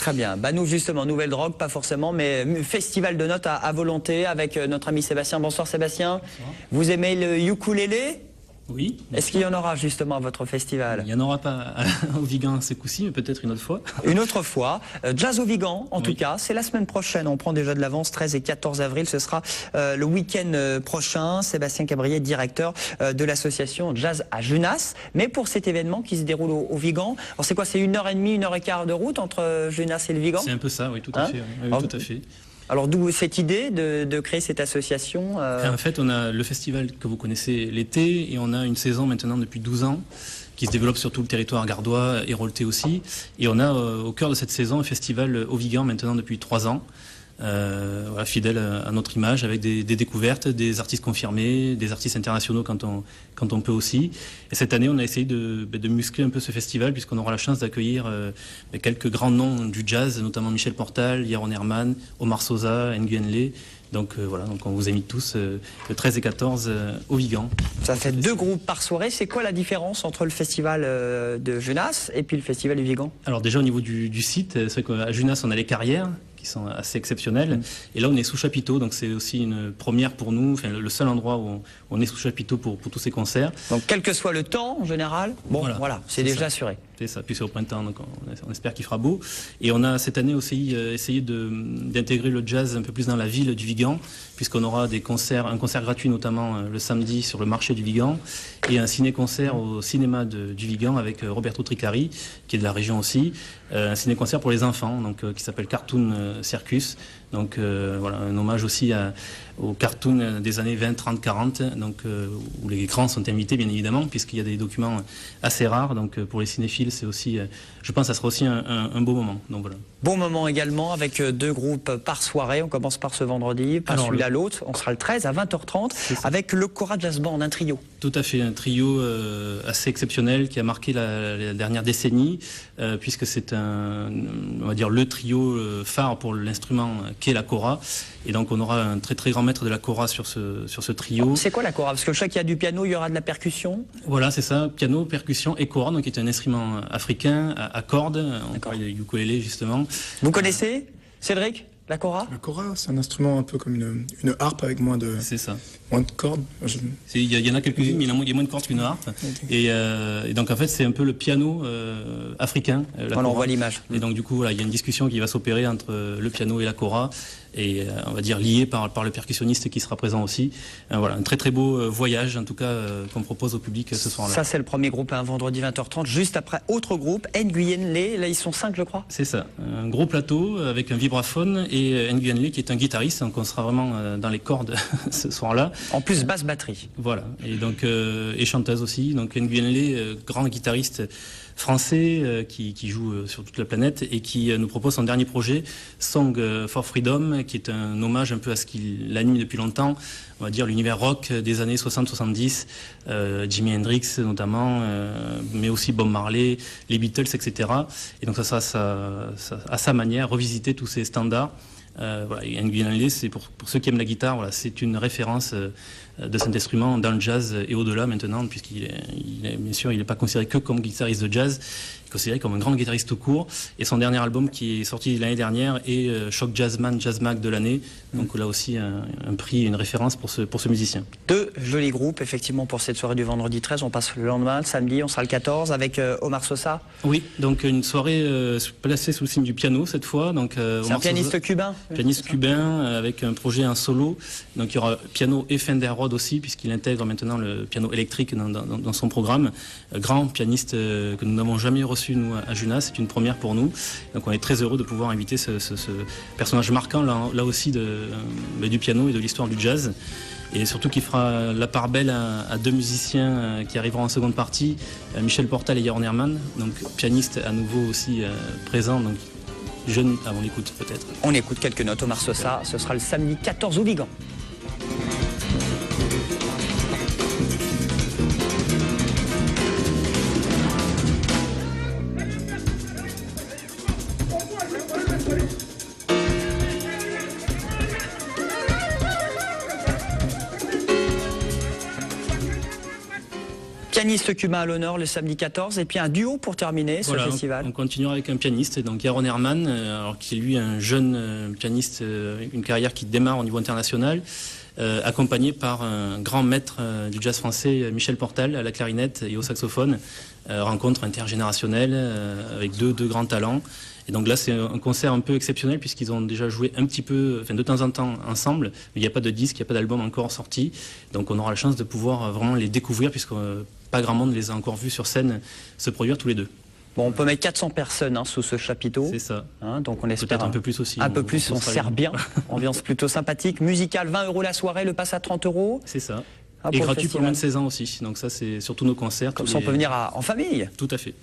Très bien. Bah nous justement, nouvelle drogue, pas forcément, mais festival de notes à volonté avec notre ami Sébastien. Bonsoir Sébastien. Bonsoir. Vous aimez le ukulélé ? Oui. Est-ce qu'il y en aura justement à votre festival? Il n'y en aura pas au Vigan ce coup-ci, mais peut-être une autre fois. Une autre fois. Jazz au Vigan, en tout cas, c'est la semaine prochaine. On prend déjà de l'avance, 13 et 14 avril. Ce sera le week-end prochain. Sébastien Cabrier, directeur de l'association Jazz à Genasse. Mais pour cet événement qui se déroule au Vigan, alors c'est quoi? C'est 1h30, 1h15 de route entre Genasse et le Vigan? C'est un peu ça, oui, tout à fait. Oui, alors, tout à fait. Alors d'où cette idée de créer cette association En fait, on a le festival que vous connaissez l'été et on a une saison maintenant depuis 12 ans qui se développe sur tout le territoire gardois, Héroltais aussi. Et on a au cœur de cette saison un festival au Vigan maintenant depuis 3 ans. Voilà, fidèle à notre image, avec des découvertes, des artistes confirmés, des artistes internationaux quand on peut aussi. Et cette année, on a essayé de muscler un peu ce festival, puisqu'on aura la chance d'accueillir quelques grands noms du jazz, notamment Michel Portal, Yaron Herman, Omar Sosa, Nguyen Le. Donc voilà, donc on vous invite tous le 13 et 14 au Vigan. Ça fait 2 groupes par soirée. C'est quoi la différence entre le festival de Genasse et puis le festival du Vigan? Alors déjà au niveau du site, c'est vrai qu'à Genasse, on a les carrières qui sont assez exceptionnelles. Et là, on est sous chapiteau, donc c'est aussi une première pour nous, enfin, le seul endroit où on est sous chapiteau pour tous ces concerts. Donc quel que soit le temps, en général, bon, voilà, c'est déjà assuré. C'est ça, puis c'est au printemps, donc on espère qu'il fera beau. Et on a cette année aussi essayé d'intégrer le jazz un peu plus dans la ville du Vigan, puisqu'on aura des concerts, un concert gratuit notamment le samedi sur le marché du Vigan, et un ciné-concert au cinéma du Vigan avec Roberto Tricari, qui est de la région aussi, un ciné-concert pour les enfants, donc qui s'appelle Cartoon Circus. Donc voilà, un hommage aussi aux cartoons des années 20, 30, 40, donc, où les grands sont invités bien évidemment, puisqu'il y a des documents assez rares. Donc pour les cinéphiles, c'est aussi, je pense, que ça sera aussi un beau moment. Donc voilà. Bon moment également avec 2 groupes par soirée. On commence par ce vendredi, par celui-là l'autre. On sera le 13 à 20h30 avec le Cora Jazz Band, un trio. Tout à fait, un trio assez exceptionnel qui a marqué la dernière décennie, puisque c'est on va dire le trio phare pour l'instrument qu'est la Cora. Et donc on aura un très très grand maître de la Cora sur ce trio. C'est quoi la Cora? Parce que je sais qu'il y a du piano, il y aura de la percussion. Voilà, c'est ça, piano, percussion et Cora, donc qui est un instrument africain à cordes. On parle de ukulélé justement. Vous connaissez, Cédric, la Cora? La Cora, c'est un instrument un peu comme une harpe avec moins de cordes. Il y en a quelques-unes, mais il y a moins de cordes qu'une harpe. Okay. Et donc en fait, c'est un peu le piano africain. Voilà, on voit l'image. Et donc du coup, voilà, il y a une discussion qui va s'opérer entre le piano et la Cora. Et on va dire lié par le percussionniste qui sera présent aussi. Voilà, un très très beau voyage en tout cas qu'on propose au public ce soir-là. Ça c'est le premier groupe, un vendredi 20h30. Juste après, autre groupe, Nguyen Le, là ils sont 5 je crois. C'est ça, un gros plateau avec un vibraphone et Nguyen Le qui est un guitariste, donc on sera vraiment dans les cordes ce soir-là. En plus basse batterie. Voilà, et donc et chanteuse aussi, donc Nguyen Le, grand guitariste français qui joue sur toute la planète et qui nous propose son dernier projet, Song for Freedom, qui est un hommage un peu à ce qu'il anime depuis longtemps, on va dire l'univers rock des années 60-70, Jimi Hendrix notamment, mais aussi Bob Marley, les Beatles, etc. Et donc ça à sa manière, revisiter tous ces standards. Voilà, et Nguyen Le, c'est pour ceux qui aiment la guitare, voilà, c'est une référence de cet instrument dans le jazz et au-delà maintenant, puisqu'il est bien sûr, il n'est pas considéré que comme guitariste de jazz, il est considéré comme un grand guitariste tout court. Et son dernier album qui est sorti l'année dernière est Choc Jazzman, Jazz Mag de l'année. Donc là aussi un prix, une référence pour ce musicien. 2 jolis groupes effectivement pour cette soirée du vendredi 13. On passe le lendemain, le samedi, on sera le 14 avec Omar Sosa. Oui, donc une soirée placée sous le signe du piano cette fois. Donc c'est un pianiste cubain. Pianiste cubain avec un projet en solo. Donc il y aura piano et Fender Rhodes aussi, puisqu'il intègre maintenant le piano électrique dans son programme. Grand pianiste que nous n'avons jamais reçu nous à Genasse, c'est une première pour nous. Donc on est très heureux de pouvoir inviter ce personnage marquant là aussi du piano et de l'histoire du jazz. Et surtout qu'il fera la part belle à 2 musiciens qui arriveront en seconde partie, Michel Portal et Yaron Herman, donc pianiste à nouveau aussi présent, donc jeune, on l'écoute peut-être. On écoute quelques notes, Omar Sosa, ce sera le samedi 14 au Vigan. pianiste cubain à l'honneur le samedi 14 et puis un duo pour terminer ce festival. On continuera avec un pianiste, donc Yaron Herman, alors qui est lui un jeune pianiste, une carrière qui démarre au niveau international, accompagné par un grand maître du jazz français, Michel Portal, à la clarinette et au saxophone. Rencontre intergénérationnelle avec deux grands talents. Et donc là, c'est un concert un peu exceptionnel puisqu'ils ont déjà joué un petit peu, de temps en temps ensemble. Mais il n'y a pas de disque, il n'y a pas d'album encore sorti. Donc on aura la chance de pouvoir vraiment les découvrir puisque pas grand monde les a encore vus sur scène se produire tous les deux. Bon, on peut mettre 400 personnes sous ce chapiteau. C'est ça. Donc on espère peut-être un peu plus aussi. Un peu plus, on sert bien. Ambiance plutôt sympathique. Musical, 20 € la soirée, le pass à 30 €. C'est ça. Et gratuit pour moins de 16 ans aussi. Donc ça, c'est surtout nos concerts. Comme ça, on peut venir en famille. Tout à fait.